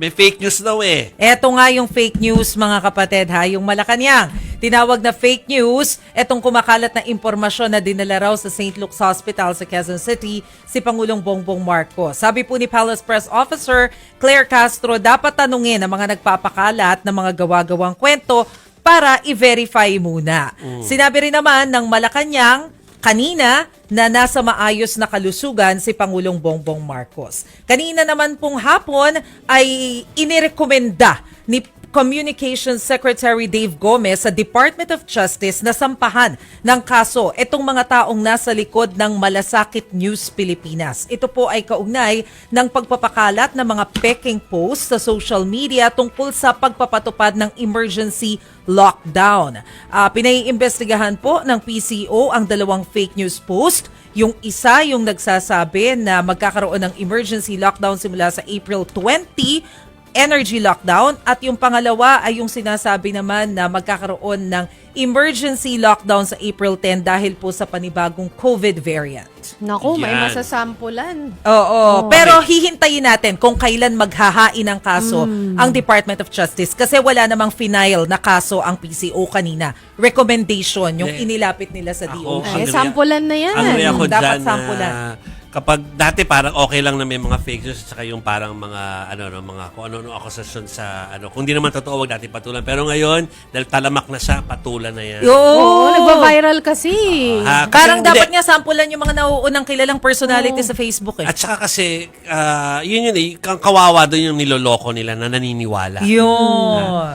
May fake news daw eh. Eto nga yung fake news mga kapatid ha, yung Malacanang. Tinawag na fake news, etong kumakalat na impormasyon na dinala raw sa St. Luke's Hospital sa Quezon City si Pangulong Bongbong Marcos. Sabi po ni Palace Press Officer Claire Castro, dapat tanungin ang mga nagpapakalat ng mga gawa-gawang kwento para i-verify muna. Sinabi rin naman ng Malacanang kanina na nasa maayos na kalusugan si Pangulong Bongbong Marcos. Kanina naman pong hapon ay inirekomenda ni Communications Secretary Dave Gomez sa Department of Justice na sampahan ng kaso itong mga taong nasa likod ng Malasakit News Pilipinas. Ito po ay kaugnay ng pagpapakalat ng mga peking posts sa social media tungkol sa pagpapatupad ng emergency lockdown. Pinaiimbestigahan po ng PCO ang dalawang fake news post. Yung isa, yung nagsasabi na magkakaroon ng emergency lockdown simula sa April 20, energy lockdown, at yung pangalawa ay yung sinasabi naman na magkakaroon ng emergency lockdown sa April 10 dahil po sa panibagong COVID variant. Naku, may Yan. masasampulan. Oo, pero hihintayin natin kung kailan maghahain ng kaso ang Department of Justice kasi wala namang final na kaso ang PCO kanina. Recommendation, yung inilapit nila sa Ako, DOJ. Sampulan na yan. Agree ako Dapat dyan sampulan. na kapag dati parang okay lang na may mga fake news at saka yung parang mga mga kung ano akusasyon sa kung di naman totoo wag natin patulan, pero ngayon dahil talamak na siya, patulan na yan. Oo, nagba-viral kasi. Parang Kasi dapat hindi. nga sampulan yung mga nauunang kilalang personality sa Facebook eh. At saka kasi yun eh, kawawa doon yung niloloko nila na naniniwala. Yun.